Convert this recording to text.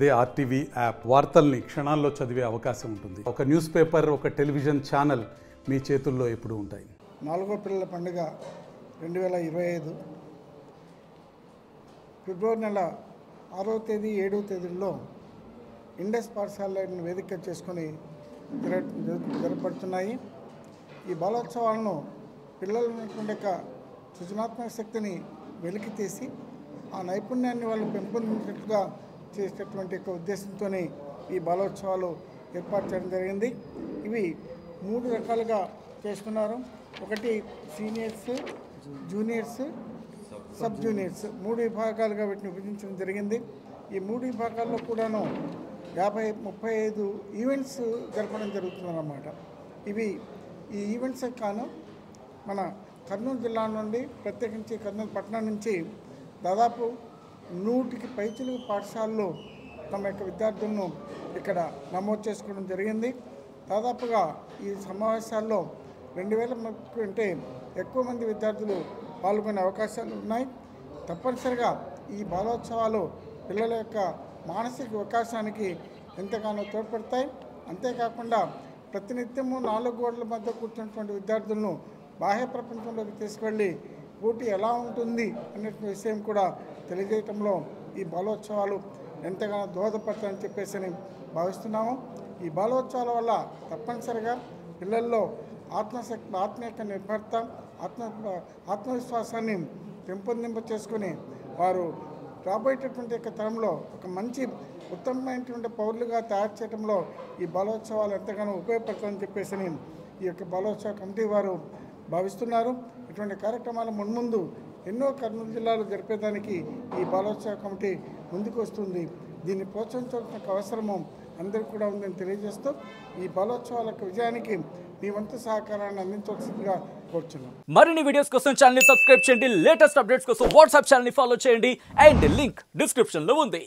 అదే RTV app వార్తల్ని క్షణాల్లో చదివే అవకాశం ఉంటుంది. ఒక న్యూస్ పేపర్, ఒక టెలివిజన్ ఛానల్ మీ చేతుల్లో ఎప్పుడూ ఉంటాయి. 4వ పిల్లల పండుగ 2025 ఫిబ్రవరి నెల 6వ తేదీ 7వ తేదీల్లో ఇండస్ పాఠశాలను వేదిక చేసుకొని జరపడుతున్నాయి. ఈ బాలోత్సవాలను పిల్లలు ఉన్నటువంటి యొక్క సృజనాత్మక శక్తిని వెలికి తీసి ఆ నైపుణ్యాన్ని వాళ్ళు పెంపొందించినట్లుగా చేసేటటువంటి ఒక ఉద్దేశంతోనే ఈ బాలోత్సవాలు ఏర్పాటు చేయడం జరిగింది. ఇవి 3 రకాలుగా చేస్తున్నారు. ఒకటి సీనియర్స్, జూనియర్స్, సబ్ జూనియర్స్ 3 విభాగాలుగా వీటిని విభజించడం జరిగింది. ఈ 3 విభాగాల్లో కూడాను 35 ఈవెంట్స్ జరపడం జరుగుతుందన్నమాట. ఈ ఈవెంట్స్ కాను మన కర్నూలు జిల్లా నుండి, ప్రత్యేకించి కర్నూలు పట్టణం నుంచి దాదాపు 100కి పైచిలుకు పాఠశాలలో తమ యొక్క విద్యార్థులను ఇక్కడ నమోదు చేసుకోవడం జరిగింది. దాదాపుగా ఈ సమావేశాల్లో 2000 కంటే ఎక్కువ మంది విద్యార్థులు పాల్గొనే అవకాశాలు ఉన్నాయి. తప్పనిసరిగా ఈ బాలోత్సవాలు పిల్లల యొక్క మానసిక వికాసానికి ఎంతగానో తోడ్పడతాయి. అంతేకాకుండా ప్రతినిత్యము 4 గోడల మధ్య కూర్చున్నటువంటి విద్యార్థులను బాహ్య ప్రపంచంలోకి తీసుకెళ్ళి పోటీ ఎలా ఉంటుంది అనే విషయం కూడా తెలియజేయటంలో ఈ బాలోత్సవాలు ఎంతగానో దోహదపడతాయని చెప్పేసి భావిస్తున్నాము. ఈ బాలోత్సవాల వల్ల తప్పనిసరిగా పిల్లల్లో ఆత్మ యొక్క నిర్భరత, ఆత్మవిశ్వాసాన్ని పెంపొందింప చేసుకుని వారు రాబోయేటటువంటి యొక్క తరంలో ఒక మంచి ఉత్తమమైనటువంటి పౌరులుగా తయారు చేయడంలో ఈ బాలోత్సవాలు ఎంతగానో ఉపయోగపడతాయని చెప్పేసి ఈ యొక్క బాలోత్సవ కమిటీ వారు భావిస్తున్నారు. ఇటువంటి కార్యక్రమాలు మున్ముందు ఎన్నో కర్నూలు జిల్లాలో జరిపేదానికి ఈ బాలోత్సవ కమిటీ ముందుకు వస్తుంది. దీన్ని ప్రోత్సహించాల్సిన అవసరము అందరికీ కూడా ఉందని తెలియజేస్తూ ఈ బాలోత్సవాల విజయానికి మీ వంతు సహకారాన్ని అందించవలసిందిగా కోరుచున్నాం. మరిన్ని వీడియోస్ కోసం ఛానల్ ని సబ్స్క్రైబ్ చేయండి. లేటెస్ట్ అప్డేట్స్ కోసం వాట్సాప్ ఛానల్ ని ఫాలో చేయండి. అండ్ లింక్ డిస్క్రిప్షన్ లో ఉంది.